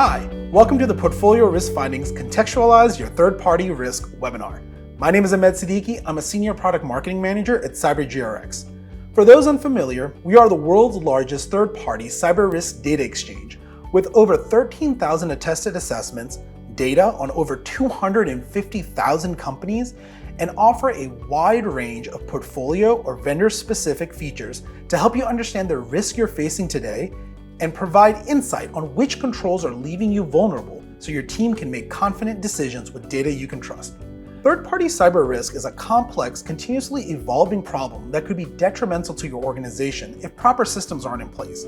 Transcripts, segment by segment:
Hi, welcome to the Portfolio Risk Findings Contextualize Your Third-Party Risk webinar. My name is Ahmed Siddiqui. I'm a Senior Product Marketing Manager at CyberGRX. For those unfamiliar, we are the world's largest third-party cyber risk data exchange with over 13,000 attested assessments, data on over 250,000 companies, and offer a wide range of portfolio or vendor-specific features to help you understand the risk you're facing today and provide insight on which controls are leaving you vulnerable so your team can make confident decisions with data you can trust. Third-party cyber risk is a complex, continuously evolving problem that could be detrimental to your organization if proper systems aren't in place.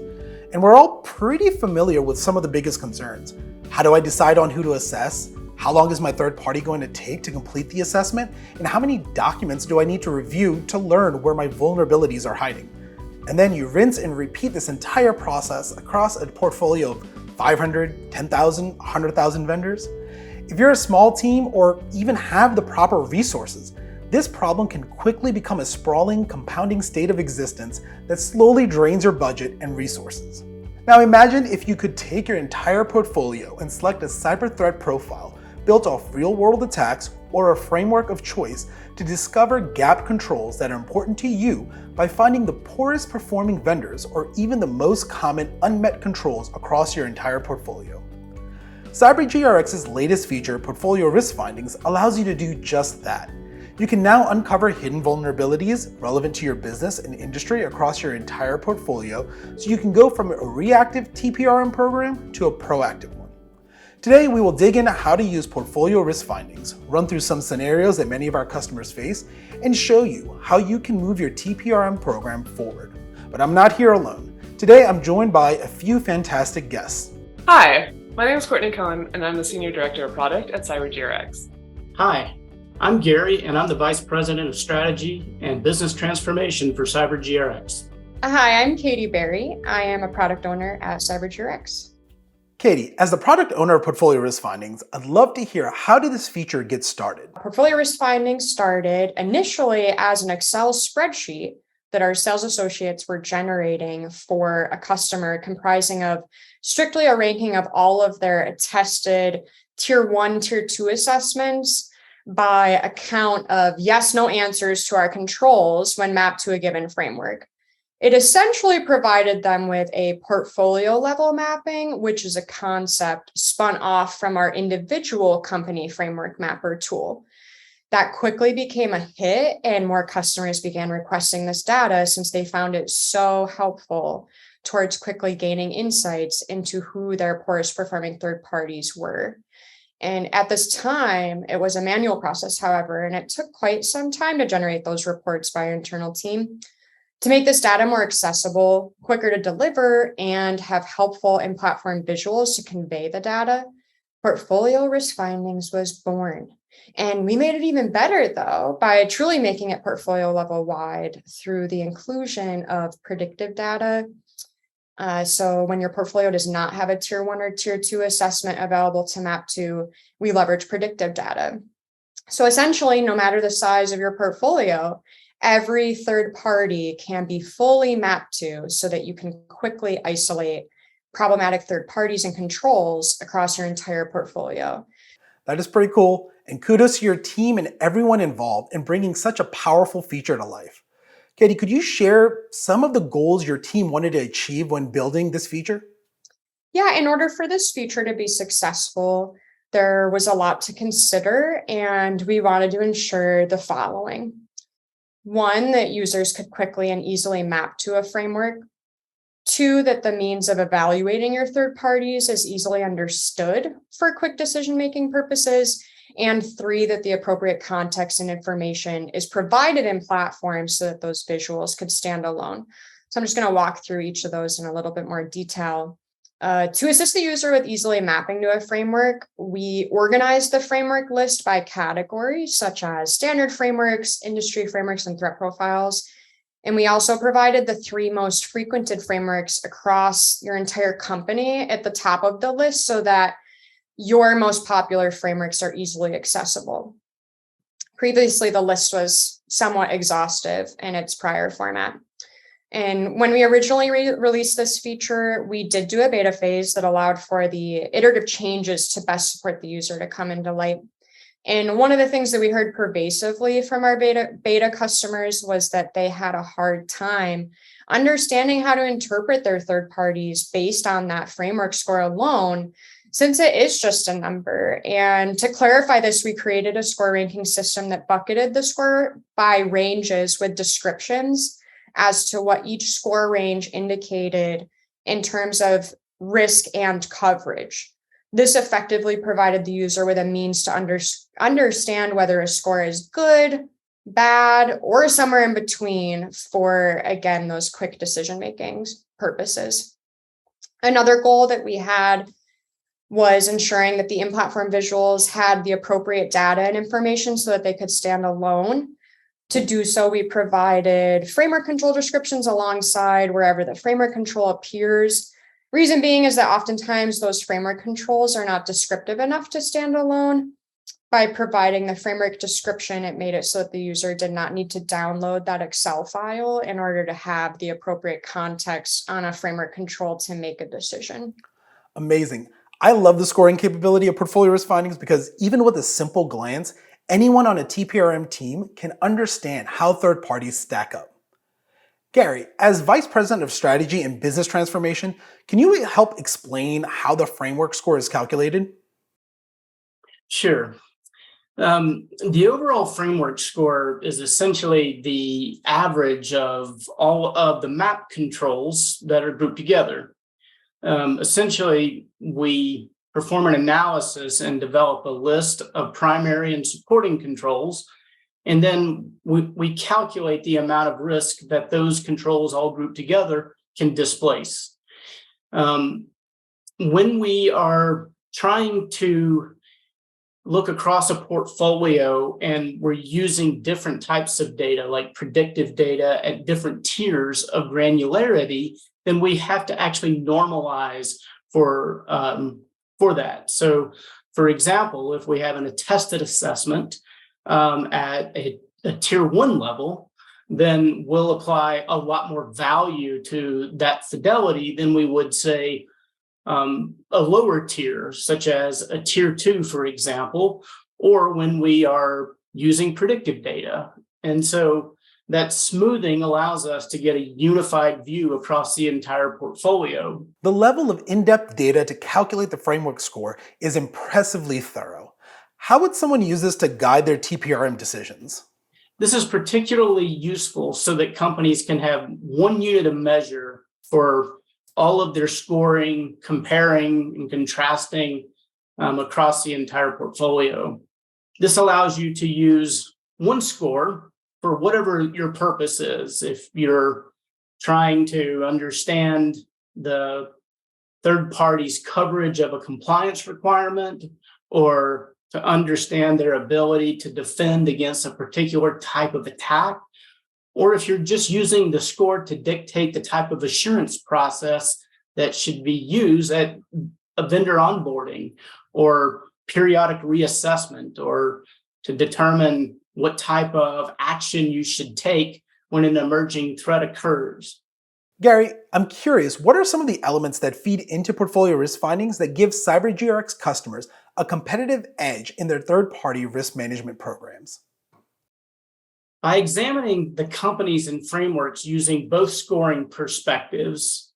And we're all pretty familiar with some of the biggest concerns. How do I decide on who to assess? How long is my third party going to take to complete the assessment? And how many documents do I need to review to learn where my vulnerabilities are hiding? And then you rinse and repeat this entire process across a portfolio of 500, 10,000, 100,000 vendors. If you're a small team or even have the proper resources, this problem can quickly become a sprawling, compounding state of existence that slowly drains your budget and resources. Now imagine if you could take your entire portfolio and select a cyber threat profile built off real-world attacks or a framework of choice to discover gap controls that are important to you by finding the poorest performing vendors or even the most common unmet controls across your entire portfolio. CyberGRX's latest feature, Portfolio Risk Findings, allows you to do just that. You can now uncover hidden vulnerabilities relevant to your business and industry across your entire portfolio, so you can go from a reactive TPRM program to a proactive one. Today, we will dig into how to use Portfolio Risk Findings, run through some scenarios that many of our customers face, and show you how you can move your TPRM program forward. But I'm not here alone. Today, I'm joined by a few fantastic guests. Hi, my name is Courtney Cohen, and I'm the Senior Director of Product at CyberGRX. Hi, I'm Gary, and I'm the Vice President of Strategy and Business Transformation for CyberGRX. Hi, I'm Katie Berry. I am a Product Owner at CyberGRX. Katie, as the product owner of Portfolio Risk Findings, I'd love to hear, how did this feature get started? Portfolio Risk Findings started initially as an Excel spreadsheet that our sales associates were generating for a customer, comprising of strictly a ranking of all of their attested Tier 1, Tier 2 assessments by a count of yes, no answers to our controls when mapped to a given framework. It essentially provided them with a portfolio level mapping, which is a concept spun off from our individual company framework mapper tool. That quickly became a hit, and more customers began requesting this data since they found it so helpful towards quickly gaining insights into who their poorest performing third parties were. And at this time, it was a manual process, however, and it took quite some time to generate those reports by our internal team. To make this data more accessible, quicker to deliver, and have helpful in-platform visuals to convey the data, Portfolio Risk Findings was born. And we made it even better, though, by truly making it portfolio level wide through the inclusion of predictive data. So when your portfolio does not have a Tier 1 or Tier 2 assessment available to map to, we leverage predictive data. So essentially, no matter the size of your portfolio, every third party can be fully mapped to so that you can quickly isolate problematic third parties and controls across your entire portfolio. That is pretty cool, and kudos to your team and everyone involved in bringing such a powerful feature to life. Katie, could you share some of the goals your team wanted to achieve when building this feature? Yeah, in order for this feature to be successful, there was a lot to consider, and we wanted to ensure the following. One, that users could quickly and easily map to a framework. Two, that the means of evaluating your third parties is easily understood for quick decision-making purposes. And three, that the appropriate context and information is provided in platforms so that those visuals could stand alone. So I'm just going to walk through each of those in a little bit more detail. To assist the user with easily mapping to a framework, we organized the framework list by category, such as standard frameworks, industry frameworks, and threat profiles. And we also provided the 3 most frequented frameworks across your entire company at the top of the list so that your most popular frameworks are easily accessible. Previously, the list was somewhat exhaustive in its prior format. And when we originally released this feature, we did do a beta phase that allowed for the iterative changes to best support the user to come into light. And one of the things that we heard pervasively from our beta customers was that they had a hard time understanding how to interpret their third parties based on that framework score alone, since it is just a number. And to clarify this, we created a score ranking system that bucketed the score by ranges with descriptions as to what each score range indicated in terms of risk and coverage. This effectively provided the user with a means to understand whether a score is good, bad, or somewhere in between for, again, those quick decision-making purposes. Another goal that we had was ensuring that the in-platform visuals had the appropriate data and information so that they could stand alone. To do so, we provided framework control descriptions alongside wherever the framework control appears. Reason being is that oftentimes those framework controls are not descriptive enough to stand alone. By providing the framework description, it made it so that the user did not need to download that Excel file in order to have the appropriate context on a framework control to make a decision. Amazing. I love the scoring capability of portfolio risk findings because even with a simple glance, anyone on a TPRM team can understand how third parties stack up. Gary, as Vice President of Strategy and Business Transformation, can you help explain how the framework score is calculated? Sure. The overall framework score is essentially the average of all of the map controls that are grouped together. Essentially, we perform an analysis and develop a list of primary and supporting controls, and then we calculate the amount of risk that those controls all grouped together can displace. When we are trying to look across a portfolio and we're using different types of data, like predictive data at different tiers of granularity, then we have to actually normalize for that. So, for example, if we have an attested assessment at a tier 1 level, then we'll apply a lot more value to that fidelity than we would say a lower tier, such as a tier 2, for example, or when we are using predictive data. And so that smoothing allows us to get a unified view across the entire portfolio. The level of in-depth data to calculate the framework score is impressively thorough. How would someone use this to guide their TPRM decisions? This is particularly useful so that companies can have one unit of measure for all of their scoring, comparing, and contrasting across the entire portfolio. This allows you to use one score for whatever your purpose is. If you're trying to understand the third party's coverage of a compliance requirement, or to understand their ability to defend against a particular type of attack, or if you're just using the score to dictate the type of assurance process that should be used at a vendor onboarding or periodic reassessment, or to determine what type of action you should take when an emerging threat occurs. Gary, I'm curious, what are some of the elements that feed into portfolio risk findings that give CyberGRX customers a competitive edge in their third-party risk management programs? By examining the companies and frameworks using both scoring perspectives,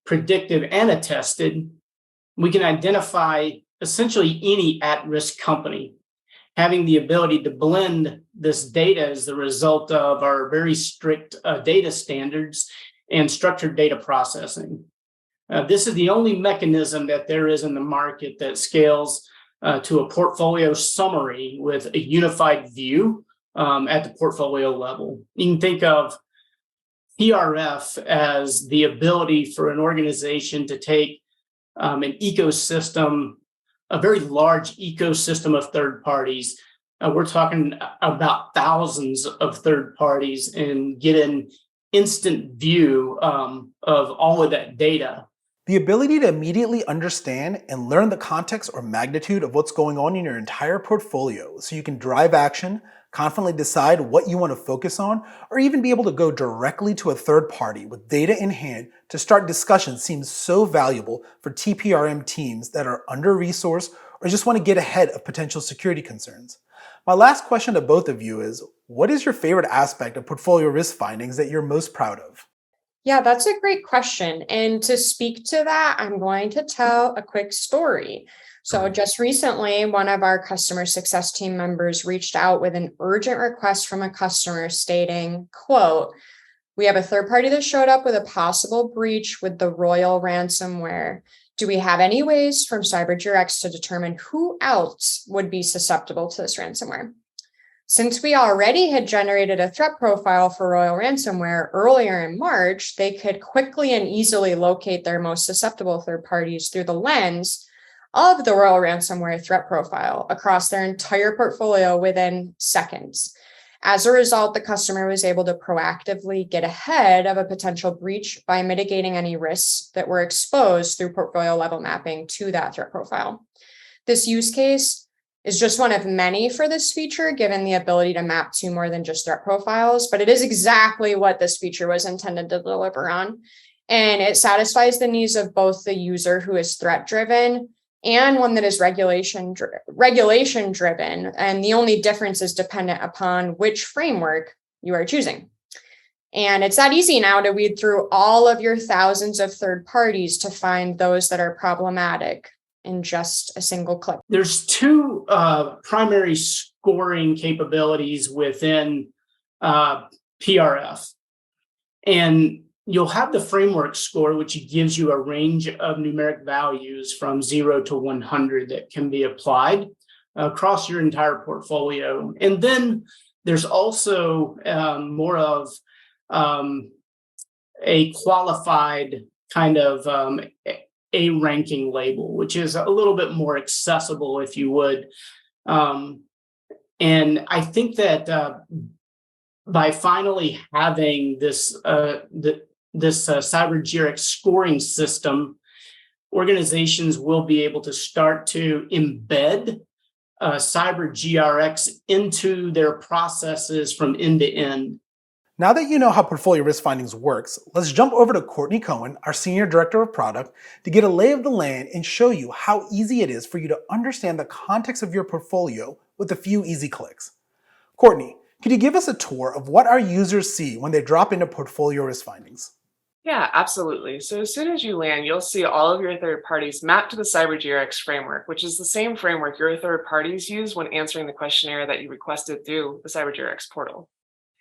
predictive and attested, we can identify essentially any at-risk company. Having the ability to blend this data is the result of our very strict data standards and structured data processing. This is the only mechanism that there is in the market that scales to a portfolio summary with a unified view at the portfolio level. You can think of PRF as the ability for an organization to take an ecosystem, a very large ecosystem of third parties. We're talking about thousands of third parties, and get an instant view of all of that data. The ability to immediately understand and learn the context or magnitude of what's going on in your entire portfolio so you can drive action, confidently decide what you want to focus on, or even be able to go directly to a third party with data in hand to start discussions seems so valuable for TPRM teams that are under-resourced or just want to get ahead of potential security concerns. My last question to both of you is, what is your favorite aspect of portfolio risk findings that you're most proud of? Yeah, that's a great question. And to speak to that, I'm going to tell a quick story. So just recently, one of our customer success team members reached out with an urgent request from a customer stating, quote, "We have a third party that showed up with a possible breach with the Royal ransomware. Do we have any ways from CyberGRX to determine who else would be susceptible to this ransomware?" Since we already had generated a threat profile for Royal ransomware earlier in March, they could quickly and easily locate their most susceptible third parties through the lens of the Royal ransomware threat profile across their entire portfolio within seconds. As a result, the customer was able to proactively get ahead of a potential breach by mitigating any risks that were exposed through portfolio level mapping to that threat profile. This use case is just one of many for this feature, given the ability to map to more than just threat profiles, but it is exactly what this feature was intended to deliver on. And it satisfies the needs of both the user who is threat driven and one that is regulation driven. And the only difference is dependent upon which framework you are choosing. And it's that easy now to weed through all of your thousands of third parties to find those that are problematic in just a single click. There's two primary scoring capabilities within PRF. And you'll have the framework score, which gives you a range of numeric values from 0 to 100 that can be applied across your entire portfolio. And then there's also more of a qualified kind of a ranking label, which is a little bit more accessible, if you would. And I think that by finally having this CyberGRX scoring system, organizations will be able to start to embed CyberGRX into their processes from end to end. Now that you know how portfolio risk findings works, let's jump over to Courtney Cohen, our Senior Director of Product, to get a lay of the land and show you how easy it is for you to understand the context of your portfolio with a few easy clicks. Courtney, could you give us a tour of what our users see when they drop into portfolio risk findings? Yeah, absolutely. So as soon as you land, you'll see all of your third parties mapped to the CyberGRX framework, which is the same framework your third parties use when answering the questionnaire that you requested through the CyberGRX portal.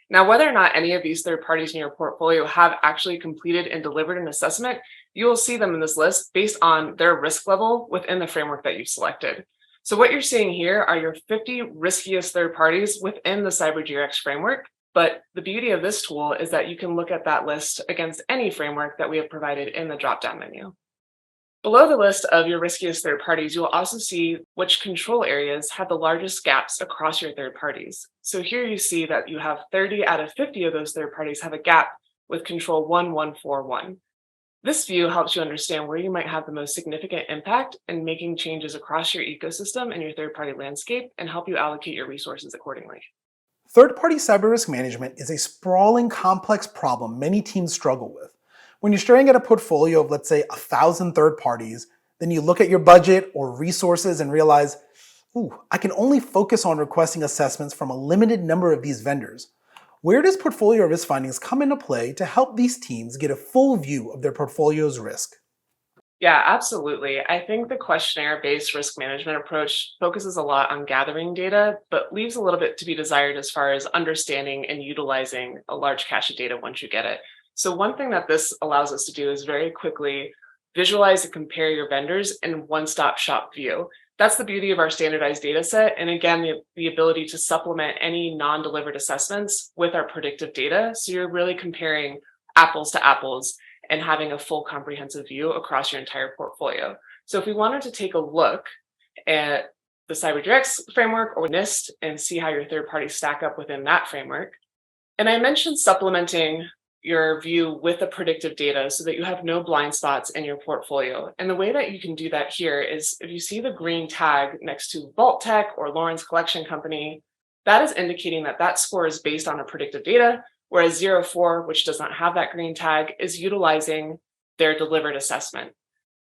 Now, whether or not any of these third parties in your portfolio have actually completed and delivered an assessment, you will see them in this list based on their risk level within the framework that you've selected. So what you're seeing here are your 50 riskiest third parties within the CyberGRX framework. But the beauty of this tool is that you can look at that list against any framework that we have provided in the drop-down menu. Below the list of your riskiest third parties, you'll also see which control areas have the largest gaps across your third parties. So here you see that you have 30 out of 50 of those third parties have a gap with control 1141. This view helps you understand where you might have the most significant impact in making changes across your ecosystem and your third-party landscape and help you allocate your resources accordingly. Third-party cyber risk management is a sprawling, complex problem many teams struggle with. When you're staring at a portfolio of, let's say, 1,000 third parties, then you look at your budget or resources and realize, I can only focus on requesting assessments from a limited number of these vendors. Where does portfolio risk findings come into play to help these teams get a full view of their portfolio's risk? Yeah, absolutely. I think the questionnaire-based risk management approach focuses a lot on gathering data, but leaves a little bit to be desired as far as understanding and utilizing a large cache of data once you get it. So one thing that this allows us to do is very quickly visualize and compare your vendors in one-stop shop view. That's the beauty of our standardized data set. And again, the ability to supplement any non-delivered assessments with our predictive data. So you're really comparing apples to apples and having a full comprehensive view across your entire portfolio. So if we wanted to take a look at the CyberGRX framework or NIST and see how your third parties stack up within that framework. And I mentioned supplementing your view with the predictive data so that you have no blind spots in your portfolio. And the way that you can do that here is if you see the green tag next to Vault Tech or Lawrence Collection Company, that is indicating that that score is based on a predictive data, whereas 0-4, which does not have that green tag, is utilizing their delivered assessment.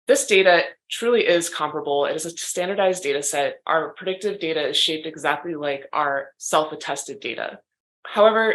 This data truly is comparable. It is a standardized data set. Our predictive data is shaped exactly like our self-attested data. However,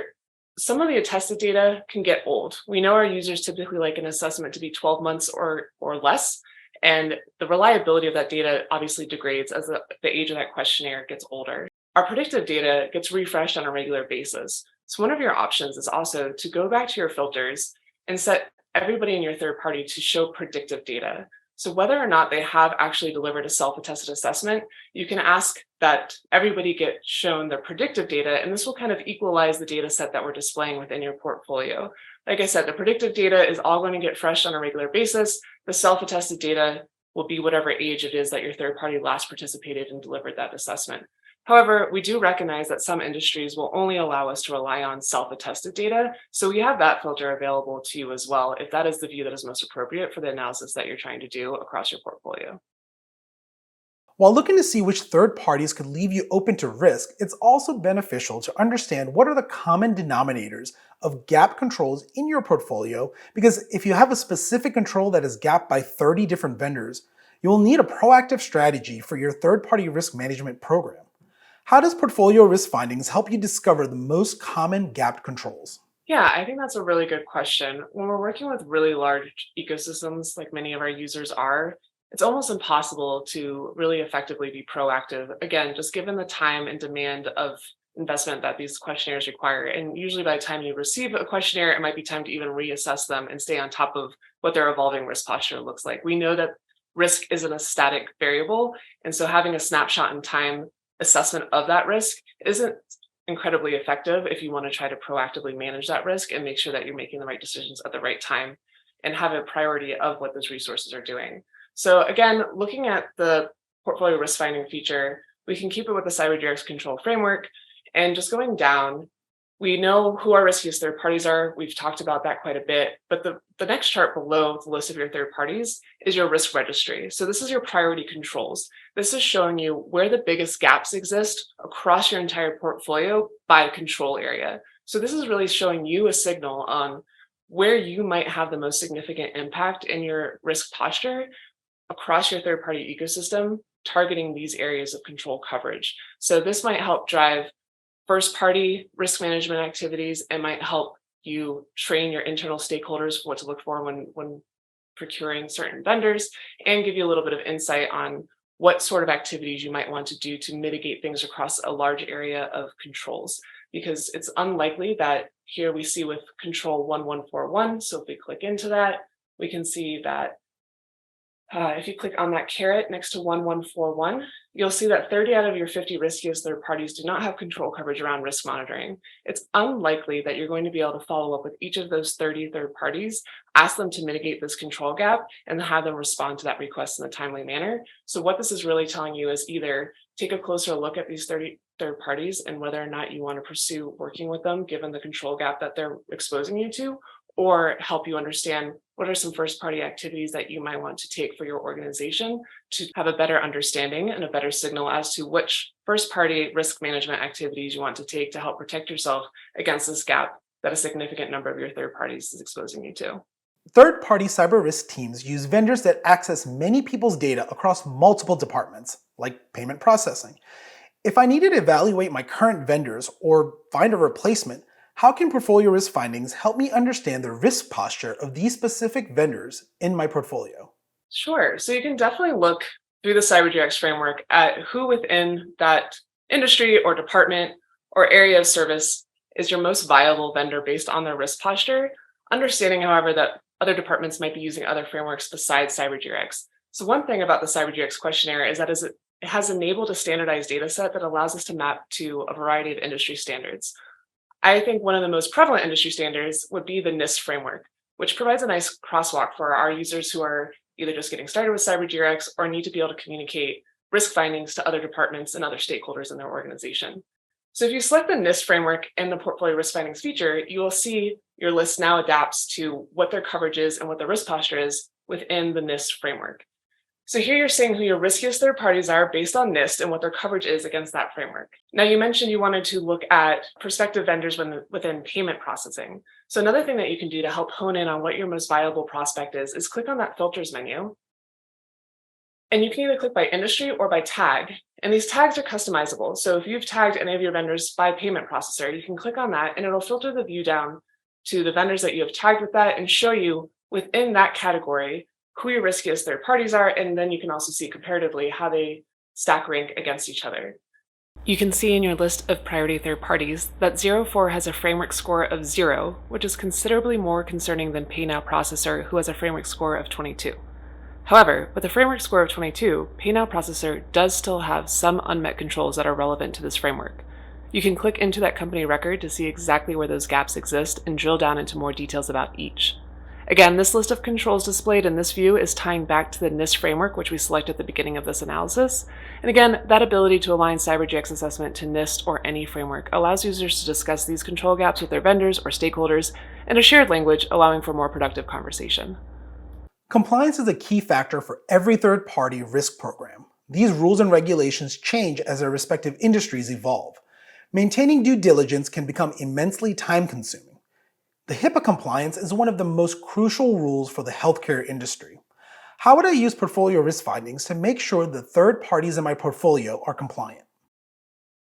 some of the attested data can get old. We know our users typically like an assessment to be 12 months or less, and the reliability of that data obviously degrades as the age of that questionnaire gets older. Our predictive data gets refreshed on a regular basis. So one of your options is also to go back to your filters and set everybody in your third party to show predictive data. So whether or not they have actually delivered a self-attested assessment, you can ask that everybody get shown the predictive data, and this will kind of equalize the data set that we're displaying within your portfolio. Like I said, the predictive data is all going to get fresh on a regular basis. The self-attested data will be whatever age it is that your third party last participated and delivered that assessment. However, we do recognize that some industries will only allow us to rely on self-attested data. So we have that filter available to you as well, if that is the view that is most appropriate for the analysis that you're trying to do across your portfolio. While looking to see which third parties could leave you open to risk, it's also beneficial to understand what are the common denominators of gap controls in your portfolio, because if you have a specific control that is gapped by 30 different vendors, you will need a proactive strategy for your third-party risk management program. How does portfolio risk findings help you discover the most common gapped controls? Yeah, I think that's a really good question. When we're working with really large ecosystems, like many of our users are, it's almost impossible to really effectively be proactive. Again, just given the time and demand of investment that these questionnaires require. And usually by the time you receive a questionnaire, it might be time to even reassess them and stay on top of what their evolving risk posture looks like. We know that risk isn't a static variable. And so having a snapshot in time assessment of that risk isn't incredibly effective if you want to try to proactively manage that risk and make sure that you're making the right decisions at the right time and have a priority of what those resources are doing. So again, looking at the portfolio risk finding feature, we can keep it with the CyberGRX control framework, and just going down, we know who our riskiest third parties are. We've talked about that quite a bit, but the next chart below the list of your third parties is your risk registry. So this is your priority controls. This is showing you where the biggest gaps exist across your entire portfolio by control area. So this is really showing you a signal on where you might have the most significant impact in your risk posture across your third party ecosystem, targeting these areas of control coverage. So this might help drive first-party risk management activities and might help you train your internal stakeholders what to look for when procuring certain vendors, and give you a little bit of insight on what sort of activities you might want to do to mitigate things across a large area of controls. Because it's unlikely that here we see with control 1141, so if we click into that, we can see that if you click on that caret next to 1141, you'll see that 30 out of your 50 riskiest third parties do not have control coverage around risk monitoring. It's unlikely that you're going to be able to follow up with each of those 30 third parties, ask them to mitigate this control gap, and have them respond to that request in a timely manner. So what this is really telling you is either take a closer look at these 30 third parties and whether or not you want to pursue working with them given the control gap that they're exposing you to, or help you understand what are some first-party activities that you might want to take for your organization to have a better understanding and a better signal as to which first-party risk management activities you want to take to help protect yourself against this gap that a significant number of your third parties is exposing you to. Third-party cyber risk teams use vendors that access many people's data across multiple departments, like payment processing. If I needed to evaluate my current vendors or find a replacement, how can portfolio risk findings help me understand the risk posture of these specific vendors in my portfolio? Sure. So you can definitely look through the CyberGRX framework at who within that industry or department or area of service is your most viable vendor based on their risk posture, understanding, however, that other departments might be using other frameworks besides CyberGRX. So one thing about the CyberGRX questionnaire is that it has enabled a standardized data set that allows us to map to a variety of industry standards. I think one of the most prevalent industry standards would be the NIST framework, which provides a nice crosswalk for our users who are either just getting started with CyberGRX or need to be able to communicate risk findings to other departments and other stakeholders in their organization. So if you select the NIST framework and the portfolio risk findings feature, you will see your list now adapts to what their coverage is and what their risk posture is within the NIST framework. So here you're seeing who your riskiest third parties are based on NIST and what their coverage is against that framework. Now, you mentioned you wanted to look at prospective vendors within payment processing. So another thing that you can do to help hone in on what your most viable prospect is click on that filters menu. And you can either click by industry or by tag. And these tags are customizable. So if you've tagged any of your vendors by payment processor, you can click on that and it'll filter the view down to the vendors that you have tagged with that and show you within that category who your riskiest third parties are. And then you can also see comparatively how they stack rank against each other. You can see in your list of priority third parties that 04 has a framework score of 0, which is considerably more concerning than PayNow Processor, who has a framework score of 22. However, with a framework score of 22, PayNow Processor does still have some unmet controls that are relevant to this framework. You can click into that company record to see exactly where those gaps exist and drill down into more details about each. Again, this list of controls displayed in this view is tying back to the NIST framework, which we selected at the beginning of this analysis. And again, that ability to align CyberGRX assessment to NIST or any framework allows users to discuss these control gaps with their vendors or stakeholders in a shared language, allowing for more productive conversation. Compliance is a key factor for every third-party risk program. These rules and regulations change as their respective industries evolve. Maintaining due diligence can become immensely time-consuming. The HIPAA compliance is one of the most crucial rules for the healthcare industry. How would I use portfolio risk findings to make sure the third parties in my portfolio are compliant?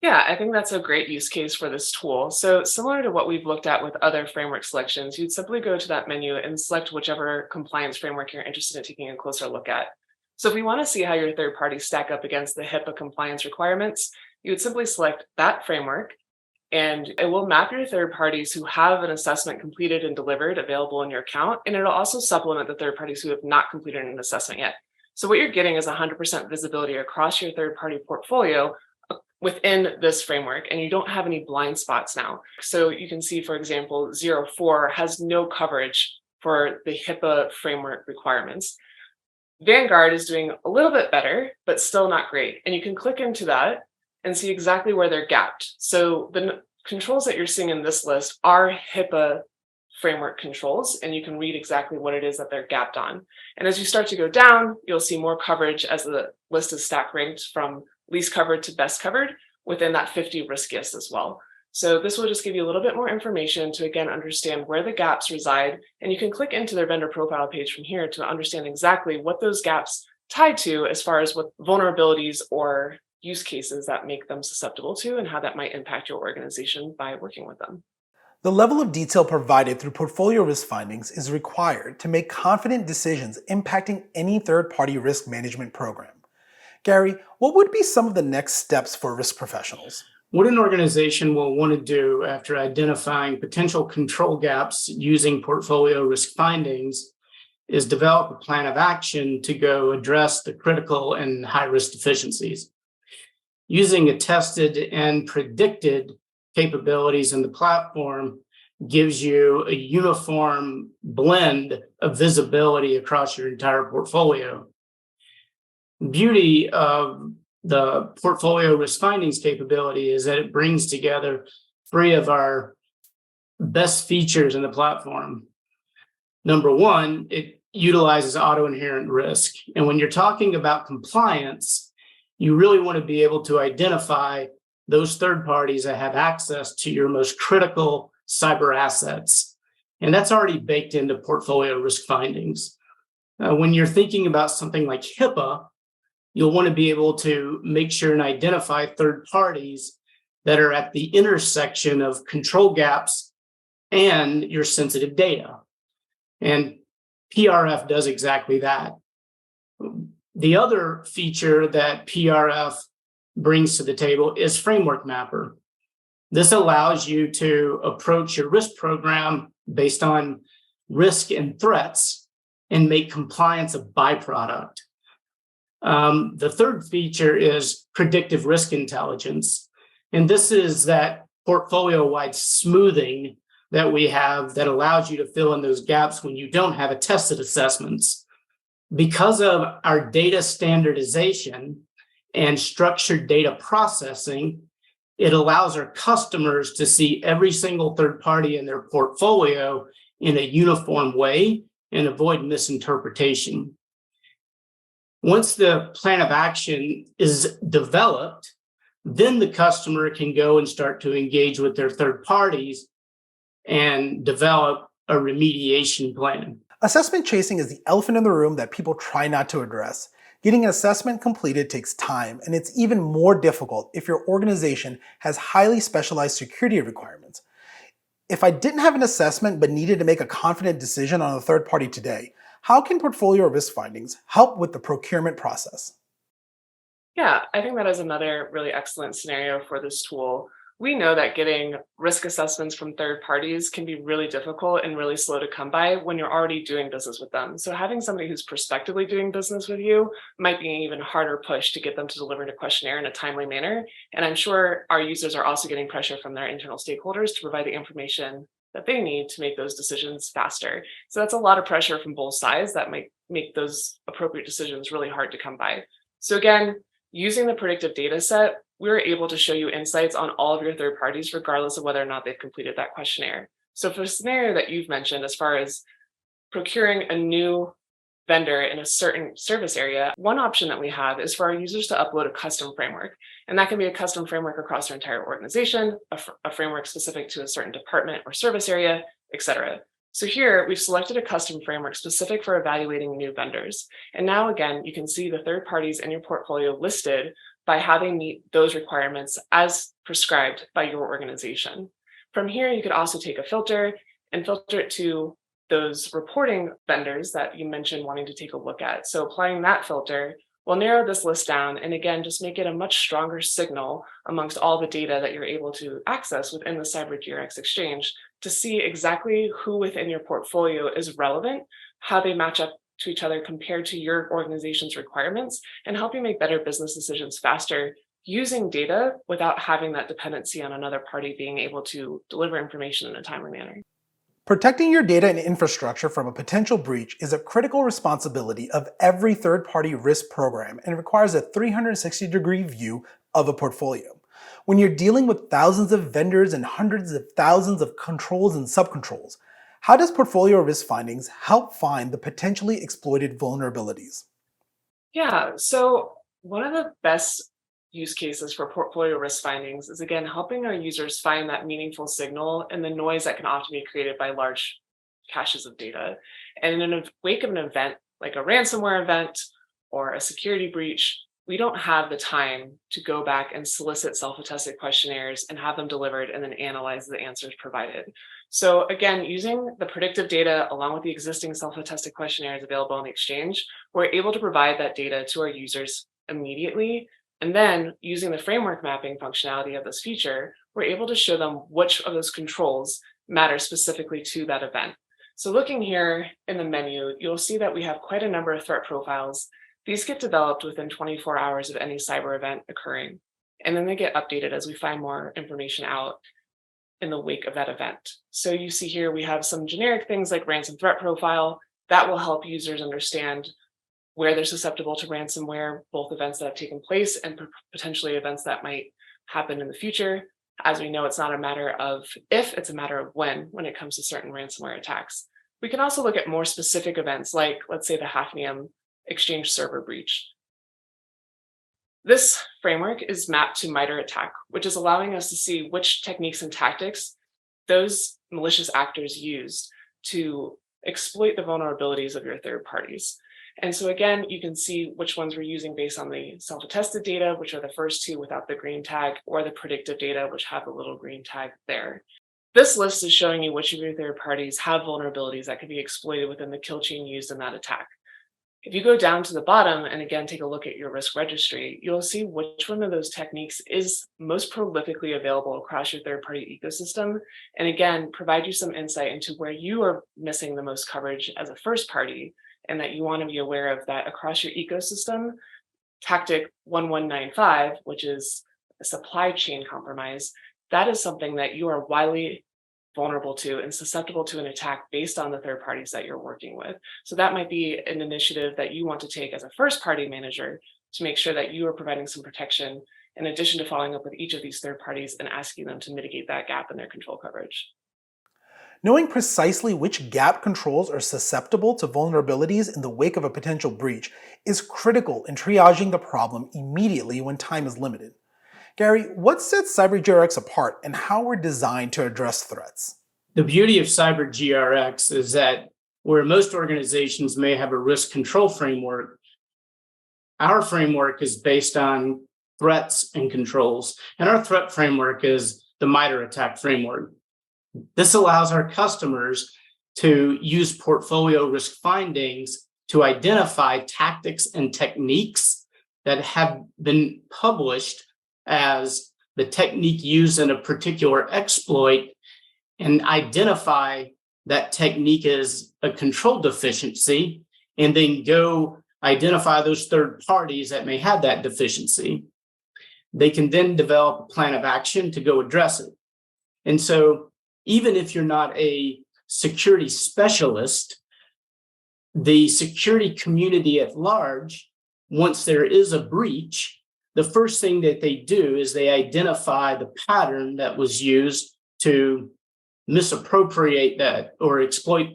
Yeah, I think that's a great use case for this tool. So similar to what we've looked at with other framework selections, you'd simply go to that menu and select whichever compliance framework you're interested in taking a closer look at. So if we want to see how your third parties stack up against the HIPAA compliance requirements, you would simply select that framework, and it will map your third parties who have an assessment completed and delivered available in your account, and it'll also supplement the third parties who have not completed an assessment yet. So what you're getting is 100% visibility across your third-party portfolio within this framework, and you don't have any blind spots now. So you can see, for example, 04 has no coverage for the HIPAA framework requirements. Vanguard is doing a little bit better, but still not great. And you can click into that and see exactly where they're gapped. So the controls that you're seeing in this list are HIPAA framework controls, and you can read exactly what it is that they're gapped on. And as you start to go down, you'll see more coverage as the list is stack ranked from least covered to best covered within that 50 riskiest as well. So this will just give you a little bit more information to, again, understand where the gaps reside. And you can click into their vendor profile page from here to understand exactly what those gaps tie to as far as what vulnerabilities or use cases that make them susceptible to and how that might impact your organization by working with them. The level of detail provided through portfolio risk findings is required to make confident decisions impacting any third-party risk management program. Gary, what would be some of the next steps for risk professionals? What an organization will want to do after identifying potential control gaps using portfolio risk findings is develop a plan of action to go address the critical and high-risk deficiencies. Using a tested and predicted capabilities in the platform gives you a uniform blend of visibility across your entire portfolio. Beauty of the portfolio risk findings capability is that it brings together 3 of our best features in the platform. Number 1, it utilizes auto-inherent risk. And when you're talking about compliance, you really want to be able to identify those third parties that have access to your most critical cyber assets. And that's already baked into portfolio risk findings. When you're thinking about something like HIPAA, you'll want to be able to make sure and identify third parties that are at the intersection of control gaps and your sensitive data. And PRF does exactly that. The other feature that PRF brings to the table is Framework Mapper. This allows you to approach your risk program based on risk and threats and make compliance a byproduct. The third feature is predictive risk intelligence. And this is that portfolio-wide smoothing that we have that allows you to fill in those gaps when you don't have a tested assessments. Because of our data standardization and structured data processing, it allows our customers to see every single third party in their portfolio in a uniform way and avoid misinterpretation. Once the plan of action is developed, then the customer can go and start to engage with their third parties and develop a remediation plan. Assessment chasing is the elephant in the room that people try not to address. Getting an assessment completed takes time, and it's even more difficult if your organization has highly specialized security requirements. If I didn't have an assessment but needed to make a confident decision on a third party today, how can portfolio risk findings help with the procurement process? Yeah, I think that is another really excellent scenario for this tool. We know that getting risk assessments from third parties can be really difficult and really slow to come by when you're already doing business with them. So having somebody who's prospectively doing business with you might be an even harder push to get them to deliver a questionnaire in a timely manner. And I'm sure our users are also getting pressure from their internal stakeholders to provide the information that they need to make those decisions faster. So that's a lot of pressure from both sides that might make those appropriate decisions really hard to come by. So again, using the predictive data set, we're able to show you insights on all of your third parties, regardless of whether or not they've completed that questionnaire. So for the scenario that you've mentioned, as far as procuring a new vendor in a certain service area, one option that we have is for our users to upload a custom framework. And that can be a custom framework across their entire organization, a framework specific to a certain department or service area, etc. So here we've selected a custom framework specific for evaluating new vendors. And now again, you can see the third parties in your portfolio listed by how they meet those requirements as prescribed by your organization. From here, you could also take a filter and filter it to those reporting vendors that you mentioned wanting to take a look at. So applying that filter will narrow this list down and again, just make it a much stronger signal amongst all the data that you're able to access within the CyberGRX exchange to see exactly who within your portfolio is relevant, how they match up to each other compared to your organization's requirements, and help you make better business decisions faster using data without having that dependency on another party being able to deliver information in a timely manner. Protecting your data and infrastructure from a potential breach is a critical responsibility of every third-party risk program and requires a 360-degree view of a portfolio. When you're dealing with thousands of vendors and hundreds of thousands of controls and subcontrols, how does portfolio risk findings help find the potentially exploited vulnerabilities? Yeah, so one of the best use cases for portfolio risk findings is again helping our users find that meaningful signal in the noise that can often be created by large caches of data. And in the wake of an event like a ransomware event or a security breach, we don't have the time to go back and solicit self-attested questionnaires and have them delivered and then analyze the answers provided. So again, using the predictive data along with the existing self-attested questionnaires available on the exchange, we're able to provide that data to our users immediately. And then using the framework mapping functionality of this feature, we're able to show them which of those controls matter specifically to that event. So looking here in the menu, you'll see that we have quite a number of threat profiles. These get developed within 24 hours of any cyber event occurring, and then they get updated as we find more information out in the wake of that event. So you see here, we have some generic things like ransom threat profile that will help users understand where they're susceptible to ransomware, both events that have taken place and potentially events that might happen in the future. As we know, it's not a matter of if, it's a matter of when it comes to certain ransomware attacks. We can also look at more specific events like, let's say, the Hafnium Exchange server breach. This framework is mapped to MITRE ATT&CK, which is allowing us to see which techniques and tactics those malicious actors used to exploit the vulnerabilities of your third parties. And so again, you can see which ones we're using based on the self-attested data, which are the first two without the green tag, or the predictive data, which have the little green tag there. This list is showing you which of your third parties have vulnerabilities that can be exploited within the kill chain used in that attack. If you go down to the bottom and again take a look at your risk registry, you'll see which one of those techniques is most prolifically available across your third-party ecosystem, and again provide you some insight into where you are missing the most coverage as a first party, and that you want to be aware of that across your ecosystem. Tactic 1195, which is a supply chain compromise, that is something that you are widely vulnerable to and susceptible to an attack based on the third parties that you're working with. So that might be an initiative that you want to take as a first party manager to make sure that you are providing some protection in addition to following up with each of these third parties and asking them to mitigate that gap in their control coverage. Knowing precisely which gap controls are susceptible to vulnerabilities in the wake of a potential breach is critical in triaging the problem immediately when time is limited. Gary, what sets CyberGRX apart and how we're designed to address threats? The beauty of CyberGRX is that where most organizations may have a risk control framework, our framework is based on threats and controls. And our threat framework is the MITRE ATT&CK framework. This allows our customers to use portfolio risk findings to identify tactics and techniques that have been published as the technique used in a particular exploit and identify that technique as a control deficiency, and then go identify those third parties that may have that deficiency. They can then develop a plan of action to go address it. And so even if you're not a security specialist, the security community at large, once there is a breach, the first thing that they do is they identify the pattern that was used to misappropriate that or exploit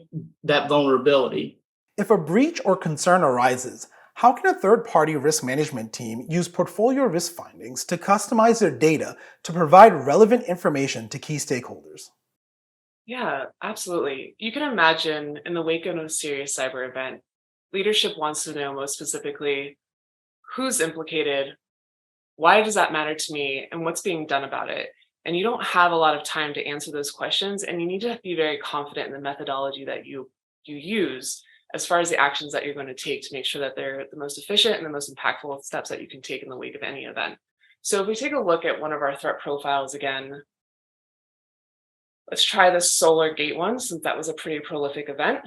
that vulnerability. If a breach or concern arises, how can a third-party risk management team use portfolio risk findings to customize their data to provide relevant information to key stakeholders? Yeah, absolutely. You can imagine in the wake of a serious cyber event, leadership wants to know most specifically who's implicated, why does that matter to me, and what's being done about it. And you don't have a lot of time to answer those questions, and you need to be very confident in the methodology that you use as far as the actions that you're going to take to make sure that they're the most efficient and the most impactful steps that you can take in the wake of any event. So if we take a look at one of our threat profiles again, let's try the Solar Gate one, since that was a pretty prolific event.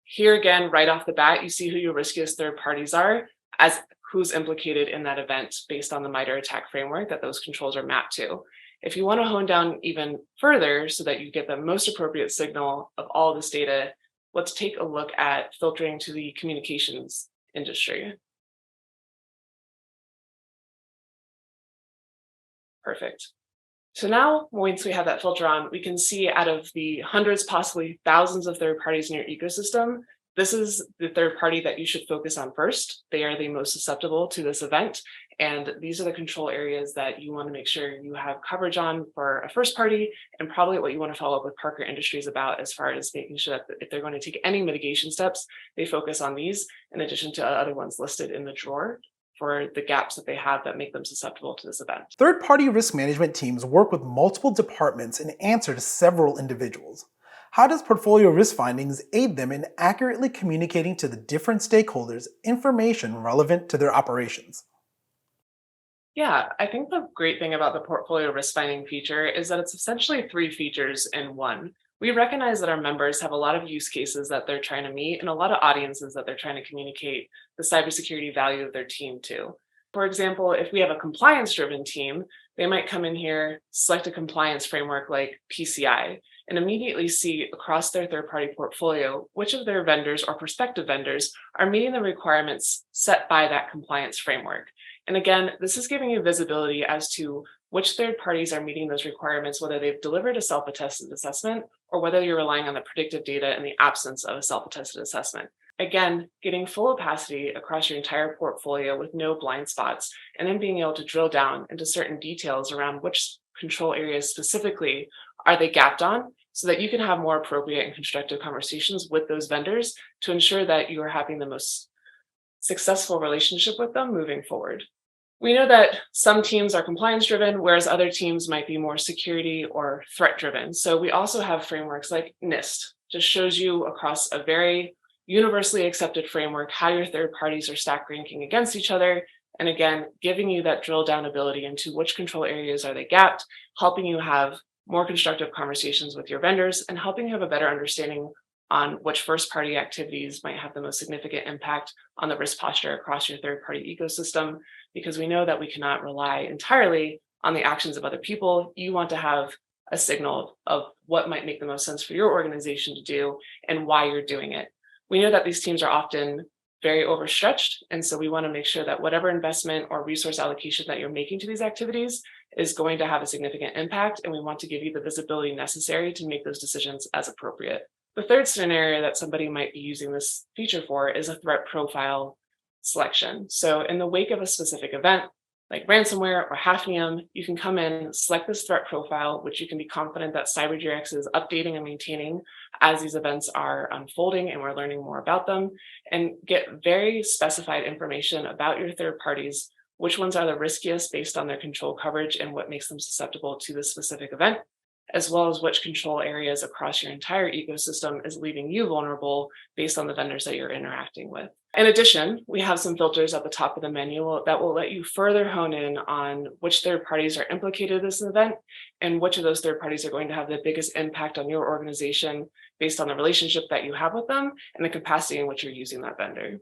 Here again, right off the bat, you see who your riskiest third parties are as who's implicated in that event based on the MITRE ATT&CK framework that those controls are mapped to. If you want to hone down even further so that you get the most appropriate signal of all this data, let's take a look at filtering to the communications industry. Perfect. So now, once we have that filter on, we can see out of the hundreds, possibly thousands of third parties in your ecosystem, this is the third party that you should focus on first. They are the most susceptible to this event. And these are the control areas that you want to make sure you have coverage on for a first party, and probably what you want to follow up with Parker Industries about as far as making sure that if they're going to take any mitigation steps, they focus on these in addition to other ones listed in the drawer for the gaps that they have that make them susceptible to this event. Third-party risk management teams work with multiple departments and answer to several individuals. How does portfolio risk findings aid them in accurately communicating to the different stakeholders information relevant to their operations? Yeah, I think the great thing about the portfolio risk finding feature is that it's essentially 3 features in one. We recognize that our members have a lot of use cases that they're trying to meet and a lot of audiences that they're trying to communicate the cybersecurity value of their team to. For example, if we have a compliance-driven team, they might come in here, select a compliance framework like PCI, and immediately see across their third-party portfolio which of their vendors or prospective vendors are meeting the requirements set by that compliance framework. And again, this is giving you visibility as to which third parties are meeting those requirements, whether they've delivered a self-attested assessment or whether you're relying on the predictive data in the absence of a self-attested assessment. Again, getting full opacity across your entire portfolio with no blind spots, and then being able to drill down into certain details around which control areas specifically are they gapped on, so that you can have more appropriate and constructive conversations with those vendors to ensure that you are having the most successful relationship with them moving forward. We know that some teams are compliance driven, whereas other teams might be more security or threat driven. So we also have frameworks like NIST, just shows you across a very universally accepted framework how your third parties are stack ranking against each other. And again, giving you that drill down ability into which control areas are they gapped, helping you have more constructive conversations with your vendors, and helping you have a better understanding on which first party activities might have the most significant impact on the risk posture across your third party ecosystem, because we know that we cannot rely entirely on the actions of other people. You want to have a signal of what might make the most sense for your organization to do and why you're doing it. We know that these teams are often very overstretched, and so we want to make sure that whatever investment or resource allocation that you're making to these activities is going to have a significant impact, and we want to give you the visibility necessary to make those decisions as appropriate. The third scenario that somebody might be using this feature for is a threat profile selection. So in the wake of a specific event, like ransomware or hafnium, you can come in, select this threat profile, which you can be confident that CyberGRX is updating and maintaining as these events are unfolding and we're learning more about them, and get very specified information about your third parties, which ones are the riskiest based on their control coverage and what makes them susceptible to this specific event, as well as which control areas across your entire ecosystem is leaving you vulnerable based on the vendors that you're interacting with. In addition, we have some filters at the top of the menu that will let you further hone in on which third parties are implicated in this event and which of those third parties are going to have the biggest impact on your organization based on the relationship that you have with them and the capacity in which you're using that vendor.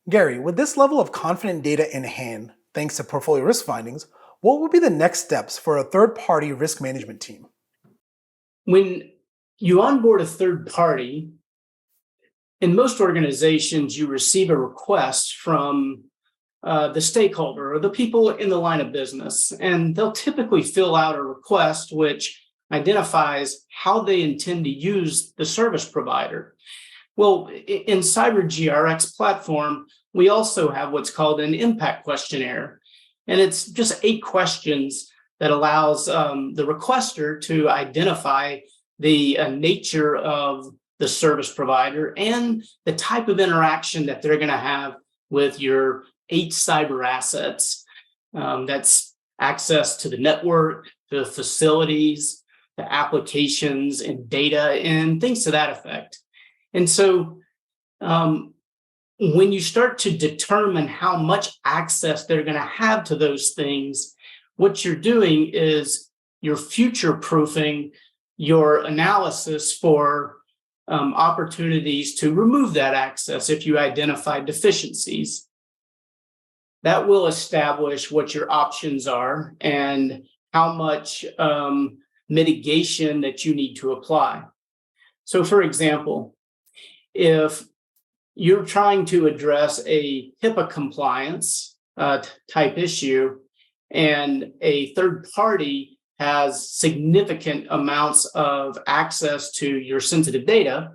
Gary, with this level of confident data in hand, thanks to portfolio risk findings, what would be the next steps for a third-party risk management team? When you onboard a third party, in most organizations, you receive a request from the stakeholder or the people in the line of business, and they'll typically fill out a request which identifies how they intend to use the service provider. Well, in CyberGRX platform, we also have what's called an impact questionnaire, and it's just 8 questions that allows the requester to identify the nature of the service provider and the type of interaction that they're going to have with your 8 cyber assets. That's access to the network, the facilities, the applications and data, and things to that effect. And so when you start to determine how much access they're going to have to those things, what you're doing is you're future-proofing your analysis for opportunities to remove that access if you identify deficiencies. That will establish what your options are and how much mitigation that you need to apply. So, for example, if you're trying to address a HIPAA compliance type issue and a third party has significant amounts of access to your sensitive data,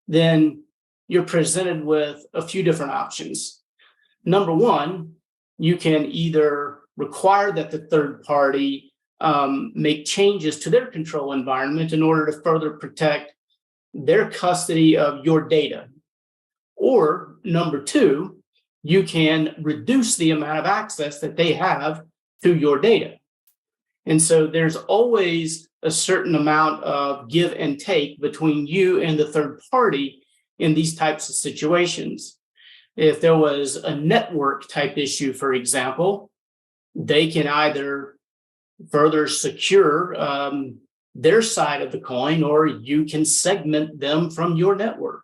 then you're presented with a few different options. Number one, you can either require that the third party make changes to their control environment in order to further protect their custody of your data. Or number two, you can reduce the amount of access that they have to your data. And so there's always a certain amount of give and take between you and the third party in these types of situations. If there was a network type issue, for example, they can either further secure their side of the coin, or you can segment them from your network.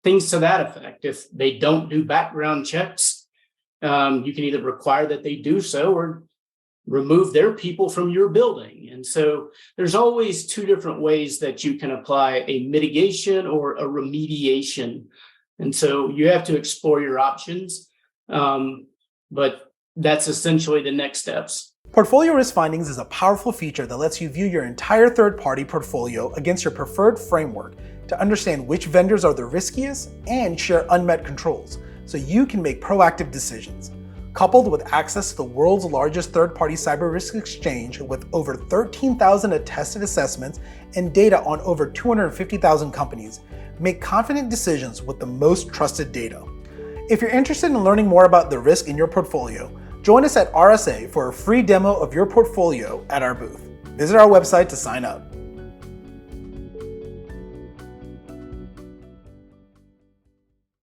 Things to that effect. If they don't do background checks, you can either require that they do so or remove their people from your building. And so there's always 2 different ways that you can apply a mitigation or a remediation. And so you have to explore your options, but that's essentially the next steps. Portfolio risk findings is a powerful feature that lets you view your entire third-party portfolio against your preferred framework to understand which vendors are the riskiest and share unmet controls, so you can make proactive decisions. Coupled with access to the world's largest third-party cyber risk exchange with over 13,000 attested assessments and data on over 250,000 companies, make confident decisions with the most trusted data. If you're interested in learning more about the risk in your portfolio, join us at RSA for a free demo of your portfolio at our booth. Visit our website to sign up.